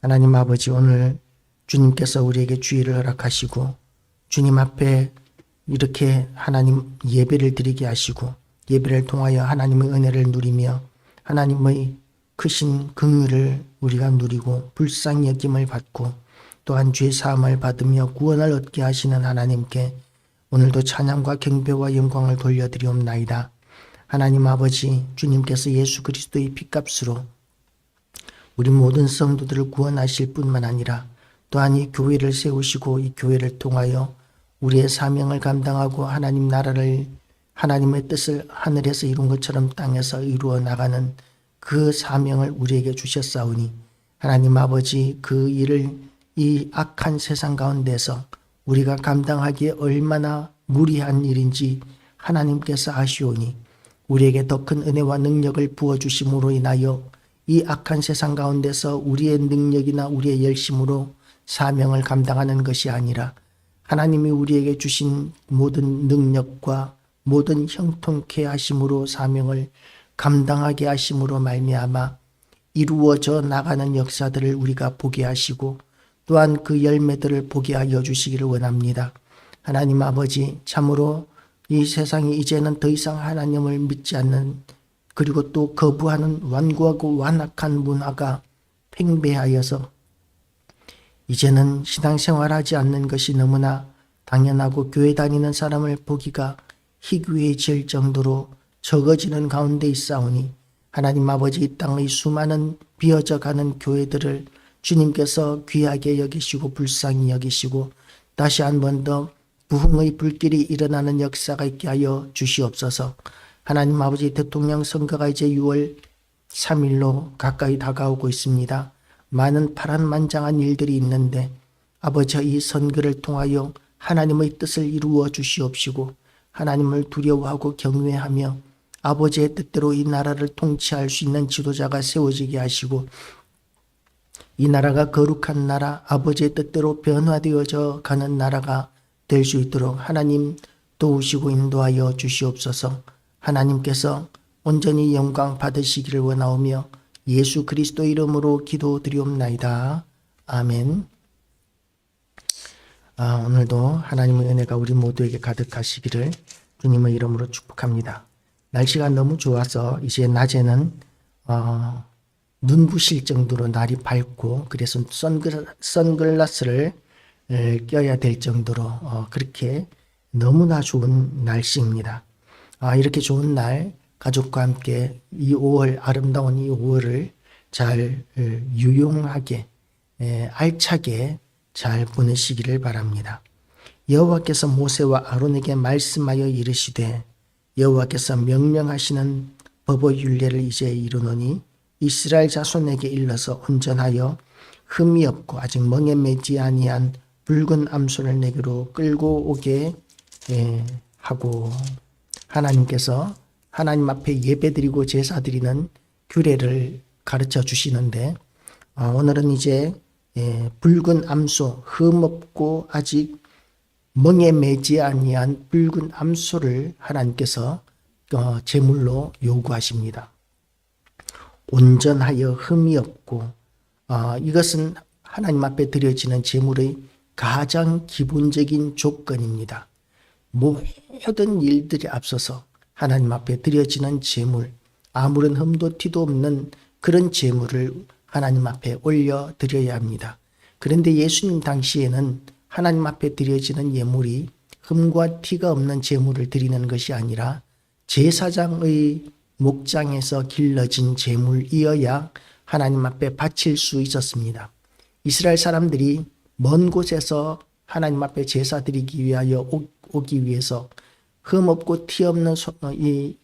하나님 아버지, 오늘 주님께서 우리에게 주의를 허락하시고 주님 앞에 이렇게 하나님 예배를 드리게 하시고 예배를 통하여 하나님의 은혜를 누리며 하나님의 크신 긍휼을 우리가 누리고 불쌍히 여김을 받고 또한 죄 사함을 받으며 구원을 얻게 하시는 하나님께 오늘도 찬양과 경배와 영광을 돌려드리옵나이다. 하나님 아버지, 주님께서 예수 그리스도의 핏값으로 우리 모든 성도들을 구원하실 뿐만 아니라 또한 이 교회를 세우시고 이 교회를 통하여 우리의 사명을 감당하고 하나님 나라를, 하나님의 뜻을 하늘에서 이룬 것처럼 땅에서 이루어 나가는 그 사명을 우리에게 주셨사오니 하나님 아버지, 그 일을 이 악한 세상 가운데서 우리가 감당하기에 얼마나 무리한 일인지 하나님께서 아시오니 우리에게 더 큰 은혜와 능력을 부어주심으로 인하여 이 악한 세상 가운데서 우리의 능력이나 우리의 열심으로 사명을 감당하는 것이 아니라 하나님이 우리에게 주신 모든 능력과 모든 형통케 하심으로 사명을 감당하게 하심으로 말미암아 이루어져 나가는 역사들을 우리가 보게 하시고 또한 그 열매들을 보게 하여 주시기를 원합니다. 하나님 아버지, 참으로 이 세상이 이제는 더 이상 하나님을 믿지 않는 그리고 또 거부하는 완고하고 완악한 문화가 팽배하여서 이제는 신앙생활하지 않는 것이 너무나 당연하고 교회 다니는 사람을 보기가 희귀해질 정도로 적어지는 가운데 있사오니 하나님 아버지, 이 땅의 수많은 비어져 가는 교회들을 주님께서 귀하게 여기시고 불쌍히 여기시고 다시 한 번 더 부흥의 불길이 일어나는 역사가 있게 하여 주시옵소서. 하나님 아버지, 대통령 선거가 이제 6월 3일로 가까이 다가오고 있습니다. 많은 파란만장한 일들이 있는데 아버지, 이 선거를 통하여 하나님의 뜻을 이루어 주시옵시고 하나님을 두려워하고 경외하며 아버지의 뜻대로 이 나라를 통치할 수 있는 지도자가 세워지게 하시고 이 나라가 거룩한 나라, 아버지의 뜻대로 변화되어져 가는 나라가 될 수 있도록 하나님 도우시고 인도하여 주시옵소서. 하나님께서 온전히 영광 받으시기를 원하오며 예수 그리스도 이름으로 기도드리옵나이다. 아멘. 오늘도 하나님의 은혜가 우리 모두에게 가득하시기를 주님의 이름으로 축복합니다. 날씨가 너무 좋아서 이제 낮에는 눈부실 정도로 날이 밝고 그래서 선글라스를 껴야 될 정도로 그렇게 너무나 좋은 날씨입니다. 이렇게 좋은 날 가족과 함께 이 5월, 아름다운 이 5월을 잘 유용하게 알차게 잘 보내시기를 바랍니다. 여호와께서 모세와 아론에게 말씀하여 이르시되 여호와께서 명령하시는 법의 율례를 이제 이루노니 이스라엘 자손에게 일러서 온전하여 흠이 없고 아직 멍에 매지 아니한 붉은 암소를 내게로 끌고 오게 하고, 하나님께서 하나님 앞에 예배드리고 제사드리는 규례를 가르쳐 주시는데 오늘은 이제 붉은 암소, 흠 없고 아직 멍에 매지 아니한 붉은 암소를 하나님께서 제물로 요구하십니다. 온전하여 흠이 없고 이것은 하나님 앞에 드려지는 제물의 가장 기본적인 조건입니다. 모든 일들이 앞서서 하나님 앞에 드려지는 제물, 아무런 흠도 티도 없는 그런 제물을 하나님 앞에 올려드려야 합니다. 그런데 예수님 당시에는 하나님 앞에 드려지는 예물이 흠과 티가 없는 제물을 드리는 것이 아니라 제사장의 목장에서 길러진 제물이어야 하나님 앞에 바칠 수 있었습니다. 이스라엘 사람들이 먼 곳에서 하나님 앞에 제사 드리기 위하여 오기 위해서 흠 없고 티 없는 이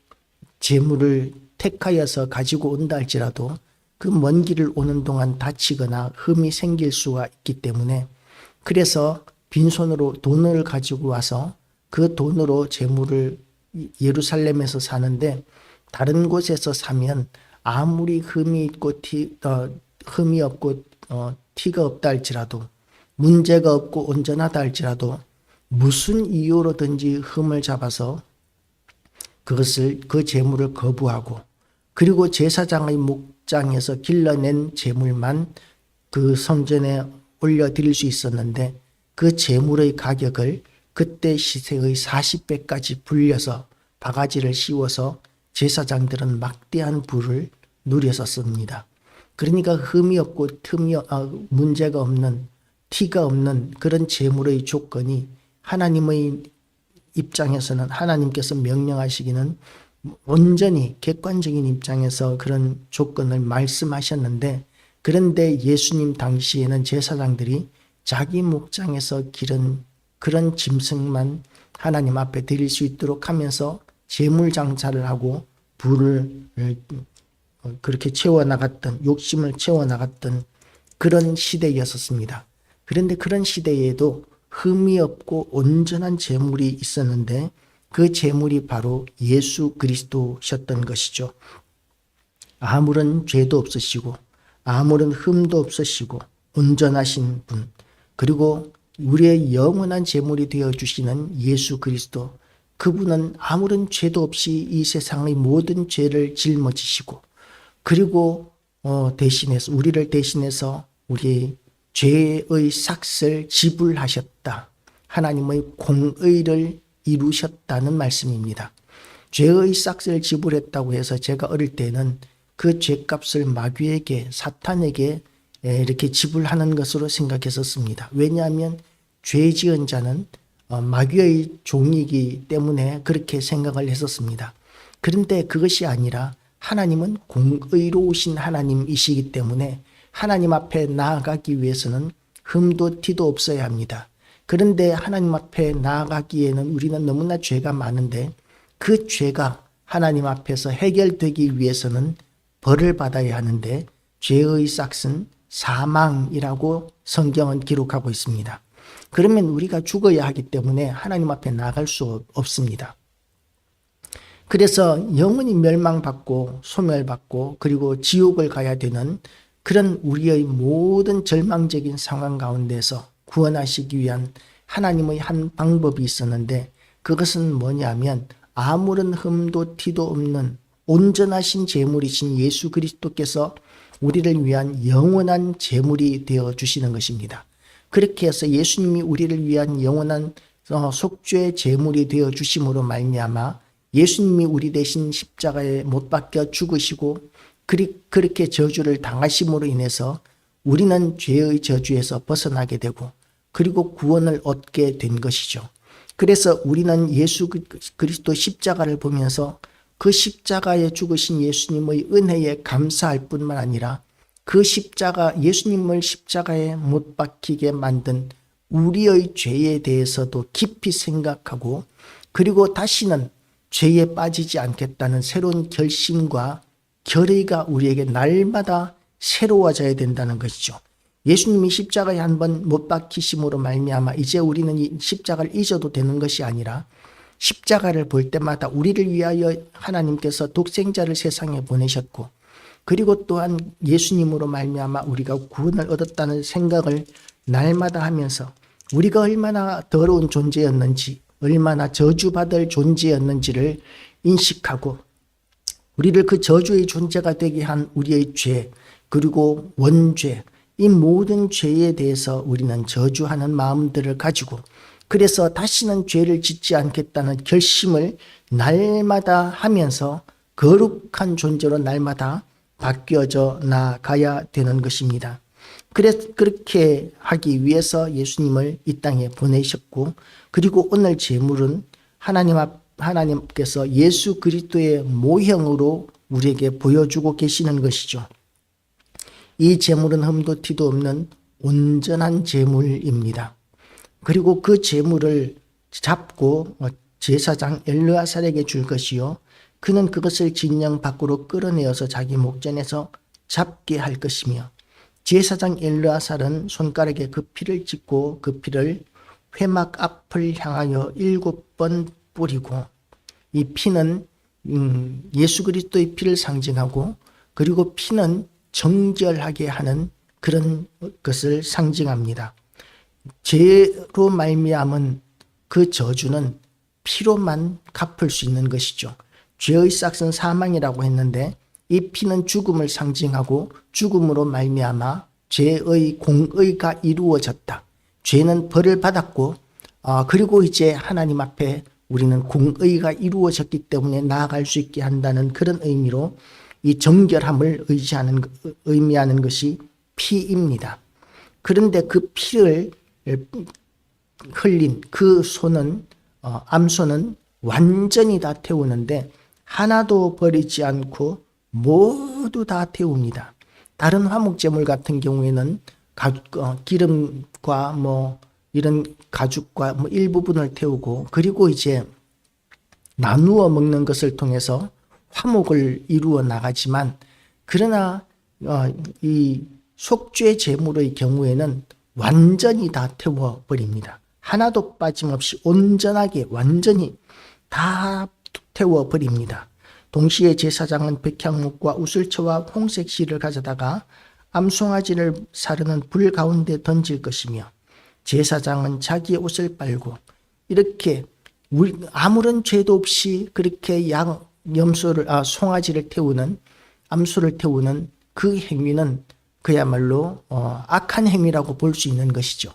제물을 택하여서 가지고 온다 할지라도 그 먼 길을 오는 동안 다치거나 흠이 생길 수가 있기 때문에 그래서 빈손으로 돈을 가지고 와서 그 돈으로 제물을 예루살렘에서 사는데 다른 곳에서 사면 아무리 흠이 있고 흠이 없고 티가 없다 할지라도 문제가 없고 온전하다 할지라도 무슨 이유로든지 흠을 잡아서 그 제물을 거부하고 그리고 제사장의 목장에서 길러낸 제물만 그 성전에 올려드릴 수 있었는데 그 제물의 가격을 그때 시세의 40배까지 불려서 바가지를 씌워서 제사장들은 막대한 부를 누렸었습니다. 그러니까 흠이 없고 문제가 없는, 티가 없는 그런 제물의 조건이 하나님의 입장에서는, 하나님께서 명령하시기는 온전히 객관적인 입장에서 그런 조건을 말씀하셨는데, 그런데 예수님 당시에는 제사장들이 자기 목장에서 기른 그런 짐승만 하나님 앞에 드릴 수 있도록 하면서 제물 장사를 하고 부를 그렇게 채워나갔던, 욕심을 채워나갔던 그런 시대였었습니다. 그런데 그런 시대에도 흠이 없고 온전한 제물이 있었는데 그 제물이 바로 예수 그리스도셨던 것이죠. 아무런 죄도 없으시고 아무런 흠도 없으시고 온전하신 분, 그리고 우리의 영원한 제물이 되어주시는 예수 그리스도, 그분은 아무런 죄도 없이 이 세상의 모든 죄를 짊어지시고, 그리고 대신해서, 우리를 대신해서 우리의 죄의 삭을 지불하셨다. 하나님의 공의를 이루셨다는 말씀입니다. 죄의 삭을 지불했다고 해서 제가 어릴 때는 그 죄값을 마귀에게, 사탄에게 이렇게 지불하는 것으로 생각했었습니다. 왜냐하면 죄 지은 자는 마귀의 종이기 때문에 그렇게 생각을 했었습니다. 그런데 그것이 아니라 하나님은 공의로우신 하나님이시기 때문에 하나님 앞에 나아가기 위해서는 흠도 티도 없어야 합니다. 그런데 하나님 앞에 나아가기에는 우리는 너무나 죄가 많은데 그 죄가 하나님 앞에서 해결되기 위해서는 벌을 받아야 하는데 죄의 삭은 사망이라고 성경은 기록하고 있습니다. 그러면 우리가 죽어야 하기 때문에 하나님 앞에 나갈 수 없습니다. 그래서 영원히 멸망받고 소멸받고 그리고 지옥을 가야 되는 그런 우리의 모든 절망적인 상황 가운데서 구원하시기 위한 하나님의 한 방법이 있었는데, 그것은 뭐냐면 아무런 흠도 티도 없는 온전하신 제물이신 예수 그리스도께서 우리를 위한 영원한 제물이 되어 주시는 것입니다. 그렇게 해서 예수님이 우리를 위한 영원한 속죄 제물이 되어 주심으로 말미암아 예수님이 우리 대신 십자가에 못 박혀 죽으시고 그렇게 저주를 당하심으로 인해서 우리는 죄의 저주에서 벗어나게 되고 그리고 구원을 얻게 된 것이죠. 그래서 우리는 예수 그리스도 십자가를 보면서 그 십자가에 죽으신 예수님의 은혜에 감사할 뿐만 아니라 그 십자가, 예수님을 십자가에 못 박히게 만든 우리의 죄에 대해서도 깊이 생각하고 그리고 다시는 죄에 빠지지 않겠다는 새로운 결심과 결의가 우리에게 날마다 새로워져야 된다는 것이죠. 예수님이 십자가에 한번 못 박히심으로 말미암아 이제 우리는 이 십자가를 잊어도 되는 것이 아니라 십자가를 볼 때마다 우리를 위하여 하나님께서 독생자를 세상에 보내셨고 그리고 또한 예수님으로 말미암아 우리가 구원을 얻었다는 생각을 날마다 하면서 우리가 얼마나 더러운 존재였는지, 얼마나 저주받을 존재였는지를 인식하고 우리를 그 저주의 존재가 되게 한 우리의 죄, 그리고 원죄, 이 모든 죄에 대해서 우리는 저주하는 마음들을 가지고 그래서 다시는 죄를 짓지 않겠다는 결심을 날마다 하면서 거룩한 존재로 날마다 바뀌어져 나가야 되는 것입니다. 그래서 그렇게 하기 위해서 예수님을 이 땅에 보내셨고 그리고 오늘 제물은 하나님께서 예수 그리스도의 모형으로 우리에게 보여주고 계시는 것이죠. 이 제물은 흠도 티도 없는 온전한 제물입니다. 그리고 그 제물을 잡고 제사장 엘르아살에게 줄 것이요 그는 그것을 진영 밖으로 끌어내어서 자기 목전에서 잡게 할 것이며 제사장 엘르아살은 손가락에 그 피를 찍고 그 피를 회막 앞을 향하여 7번 뿌리고, 이 피는 예수 그리스도의 피를 상징하고 그리고 피는 정결하게 하는 그런 것을 상징합니다. 죄로 말미암은 그 저주는 피로만 갚을 수 있는 것이죠. 죄의 삭은 사망이라고 했는데 이 피는 죽음을 상징하고 죽음으로 말미암아 죄의 공의가 이루어졌다. 죄는 벌을 받았고 그리고 이제 하나님 앞에 우리는 공의가 이루어졌기 때문에 나아갈 수 있게 한다는 그런 의미로 이 정결함을 의미하는 것이 피입니다. 그런데 그 피를 흘린 그 소는 암소는 완전히 다 태우는데 하나도 버리지 않고 모두 다 태웁니다. 다른 화목제물 같은 경우에는 기름과 이런 가죽과 일부분을 태우고 그리고 이제 나누어 먹는 것을 통해서 화목을 이루어 나가지만 그러나 이 속죄 제물의 경우에는 완전히 다 태워버립니다. 하나도 빠짐없이 온전하게 완전히 다 태워버립니다. 동시에 제사장은 백향목과 우슬초와 홍색 실을 가져다가 암송아지를 사르는 불 가운데 던질 것이며 제사장은 자기의 옷을 빨고 이렇게 아무런 죄도 없이 그렇게 송아지를 태우는 암소를 태우는 그 행위는 그야말로 악한 행위라고 볼 수 있는 것이죠.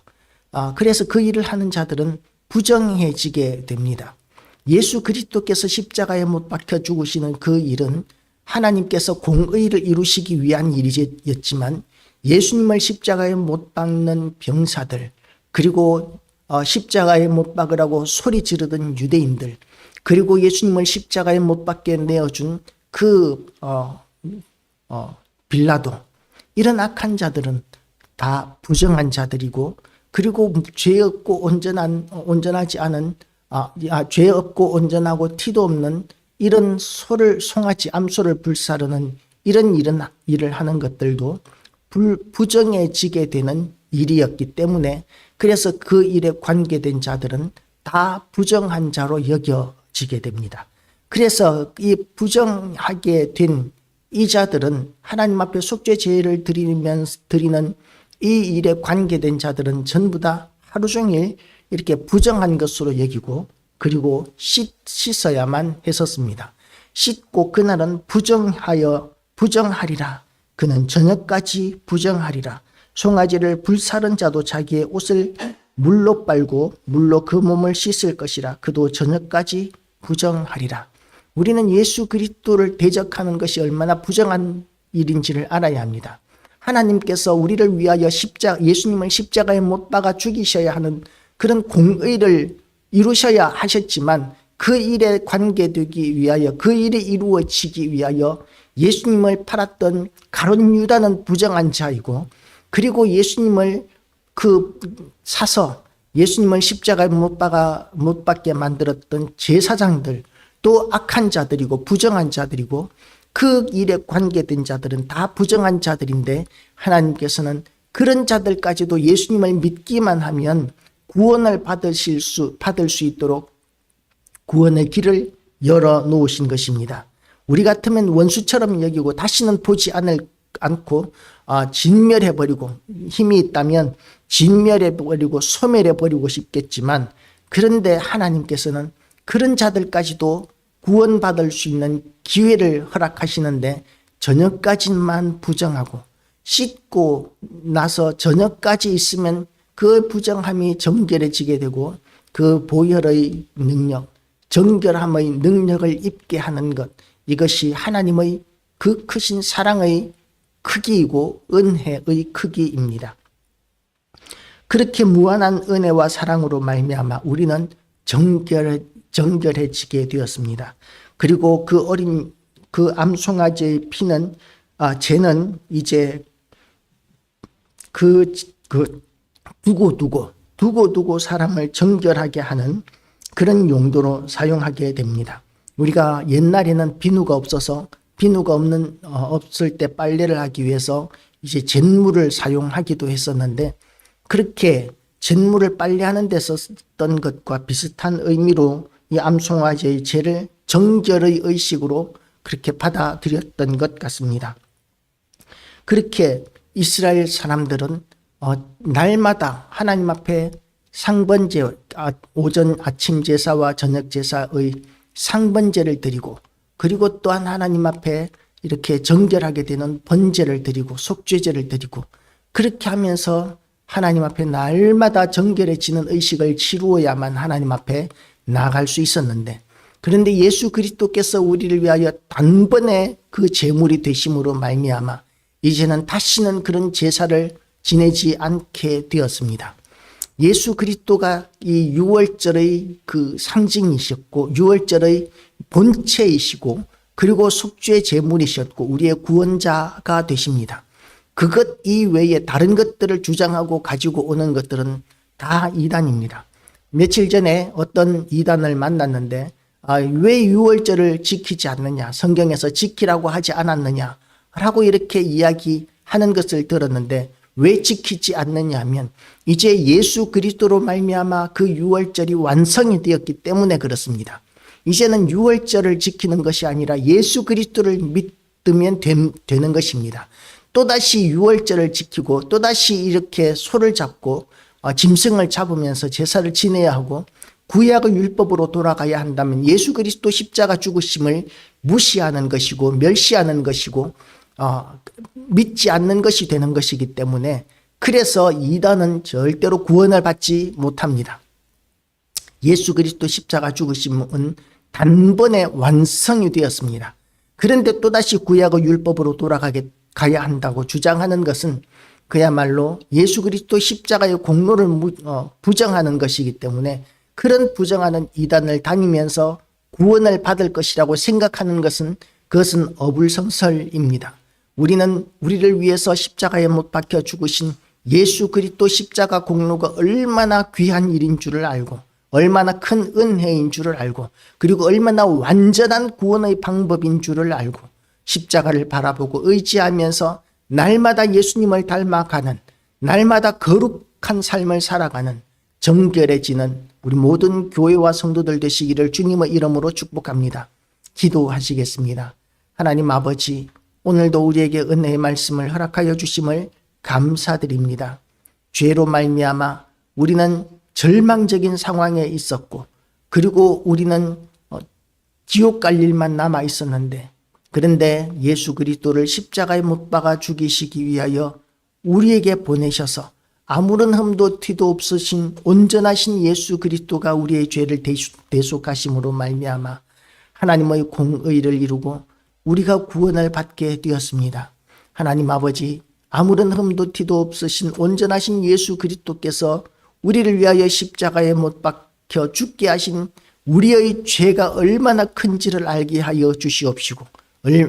그래서 그 일을 하는 자들은 부정해지게 됩니다. 예수 그리스도께서 십자가에 못 박혀 죽으시는 그 일은 하나님께서 공의를 이루시기 위한 일이었지만 예수님을 십자가에 못 박는 병사들 그리고 십자가에 못 박으라고 소리 지르던 유대인들 그리고 예수님을 십자가에 못 박게 내어준 그 빌라도 이런 악한 자들은 다 부정한 자들이고 그리고 죄 없고 온전하지 않은 죄 없고 온전하고 티도 없는 이런 송아지 암소를 불사르는 이런 일을 하는 것들도 부정해지게 되는 일이었기 때문에 그래서 그 일에 관계된 자들은 다 부정한 자로 여겨지게 됩니다. 그래서 이 부정하게 된 이 자들은 하나님 앞에 속죄 제를 드리는 이 일에 관계된 자들은 전부 다 하루 종일 이렇게 부정한 것으로 여기고 그리고 씻어야만 했었습니다. 씻고 그날은 부정하리라. 그는 저녁까지 부정하리라. 송아지를 불사른 자도 자기의 옷을 물로 빨고 물로 그 몸을 씻을 것이라. 그도 저녁까지 부정하리라. 우리는 예수 그리스도를 대적하는 것이 얼마나 부정한 일인지를 알아야 합니다. 하나님께서 우리를 위하여 예수님을 십자가에 못 박아 죽이셔야 하는 그런 공의를 이루셔야 하셨지만 그 일에 관계되기 위하여 그 일이 이루어지기 위하여 예수님을 팔았던 가룟 유다는 부정한 자이고 그리고 예수님을 사서 예수님을 십자가에 못 박게 만들었던 제사장들 또 악한 자들이고 부정한 자들이고 그 일에 관계된 자들은 다 부정한 자들인데 하나님께서는 그런 자들까지도 예수님을 믿기만 하면 구원을 받을 수 있도록 구원의 길을 열어 놓으신 것입니다. 우리 같으면 원수처럼 여기고 다시는 보지 않고 진멸해버리고 힘이 있다면 진멸해버리고 소멸해버리고 싶겠지만 그런데 하나님께서는 그런 자들까지도 구원받을 수 있는 기회를 허락하시는데 저녁까지만 부정하고 씻고 나서 저녁까지 있으면 그 부정함이 정결해지게 되고 그 보혈의 능력, 정결함의 능력을 입게 하는 것 이것이 하나님의 그 크신 사랑의 크기이고 은혜의 크기입니다. 그렇게 무한한 은혜와 사랑으로 말미암아 우리는 정결해지게 되었습니다. 그리고 그 암송아지의 피는 쟤는 이제 두고 사람을 정결하게 하는 그런 용도로 사용하게 됩니다. 우리가 옛날에는 비누가 없을 때 빨래를 하기 위해서 이제 잿물을 사용하기도 했었는데 그렇게 잿물을 빨래하는 데 썼던 것과 비슷한 의미로 이 암송아지의 죄를 정결의 의식으로 그렇게 받아들였던 것 같습니다. 그렇게 이스라엘 사람들은 날마다 하나님 앞에 상번제, 오전 아침 제사와 저녁 제사의 상번제를 드리고 그리고 또한 하나님 앞에 이렇게 정결하게 되는 번제를 드리고 속죄제를 드리고 그렇게 하면서 하나님 앞에 날마다 정결해지는 의식을 치루어야만 하나님 앞에 나아갈 수 있었는데, 그런데 예수 그리스도께서 우리를 위하여 단번에 그 제물이 되심으로 말미암아 이제는 다시는 그런 제사를 지내지 않게 되었습니다. 예수 그리스도가 이 유월절의 그 상징이셨고 유월절의 본체이시고 그리고 속죄의 제물이셨고 우리의 구원자가 되십니다. 그것 이외에 다른 것들을 주장하고 가지고 오는 것들은 다 이단입니다. 며칠 전에 어떤 이단을 만났는데 왜 유월절을 지키지 않느냐, 성경에서 지키라고 하지 않았느냐 라고 이렇게 이야기하는 것을 들었는데, 왜 지키지 않느냐 하면 이제 예수 그리스도로 말미암아 그 유월절이 완성이 되었기 때문에 그렇습니다. 이제는 유월절을 지키는 것이 아니라 예수 그리스도를 믿으면 되는 것입니다. 또다시 유월절을 지키고 또다시 이렇게 소를 잡고 짐승을 잡으면서 제사를 지내야 하고 구약의 율법으로 돌아가야 한다면 예수 그리스도 십자가 죽으심을 무시하는 것이고 멸시하는 것이고 믿지 않는 것이 되는 것이기 때문에, 그래서 이단은 절대로 구원을 받지 못합니다. 예수 그리스도 십자가 죽으심은 단번에 완성이 되었습니다. 그런데 또다시 구약의 율법으로 가야 한다고 주장하는 것은 그야말로 예수 그리스도 십자가의 공로를 부정하는 것이기 때문에, 그런 부정하는 이단을 다니면서 구원을 받을 것이라고 생각하는 것은 그것은 어불성설입니다. 우리는 우리를 위해서 십자가에 못 박혀 죽으신 예수 그리스도 십자가 공로가 얼마나 귀한 일인 줄을 알고 얼마나 큰 은혜인 줄을 알고 그리고 얼마나 완전한 구원의 방법인 줄을 알고 십자가를 바라보고 의지하면서 날마다 예수님을 닮아가는, 날마다 거룩한 삶을 살아가는 정결해지는 우리 모든 교회와 성도들 되시기를 주님의 이름으로 축복합니다. 기도하시겠습니다. 하나님 아버지, 오늘도 우리에게 은혜의 말씀을 허락하여 주심을 감사드립니다. 죄로 말미암아 우리는 절망적인 상황에 있었고 그리고 우리는 지옥 갈 일만 남아 있었는데, 그런데 예수 그리스도를 십자가에 못 박아 죽이시기 위하여 우리에게 보내셔서 아무런 흠도 티도 없으신 온전하신 예수 그리스도가 우리의 죄를 대속하심으로 말미암아 하나님의 공의를 이루고 우리가 구원을 받게 되었습니다. 하나님 아버지, 아무런 흠도 티도 없으신 온전하신 예수 그리스도께서 우리를 위하여 십자가에 못 박혀 죽게 하신 우리의 죄가 얼마나 큰지를 알게 하여 주시옵시고,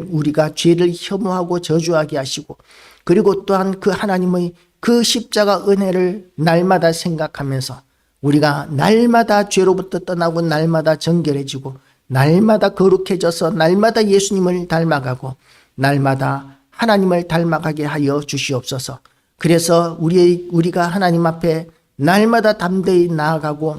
우리가 죄를 혐오하고 저주하게 하시고, 그리고 또한 그 하나님의 그 십자가 은혜를 날마다 생각하면서 우리가 날마다 죄로부터 떠나고 날마다 정결해지고 날마다 거룩해져서 날마다 예수님을 닮아가고 날마다 하나님을 닮아가게 하여 주시옵소서. 그래서 우리가 하나님 앞에 날마다 담대히 나아가고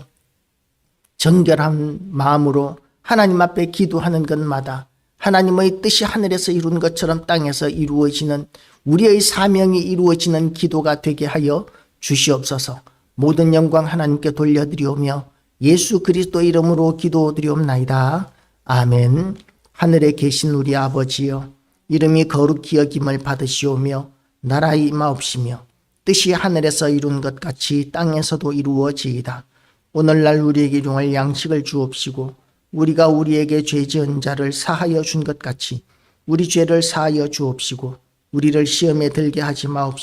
정결한 마음으로 하나님 앞에 기도하는 것마다 하나님의 뜻이 하늘에서 이룬 것처럼 땅에서 이루어지는 우리의 사명이 이루어지는 기도가 되게 하여 주시옵소서. 모든 영광 하나님께 돌려드리오며 예수 그리스도 이름으로 기도드리옵나이다. 아멘. 하늘에 계신 우리 아버지여, 이름이 거룩히 여김을 받으시오며 나라의 임하옵시며 뜻이 하늘에서 이룬 것 같이 땅에서도 이루어지이다. 오늘날 우리에게 일용할 양식을 주옵시고 우리가 우리에게 죄 지은 자를 사하여 준 것 같이 우리 죄를 사하여 주옵시고 우리를 시험에 들게 하지 마옵시고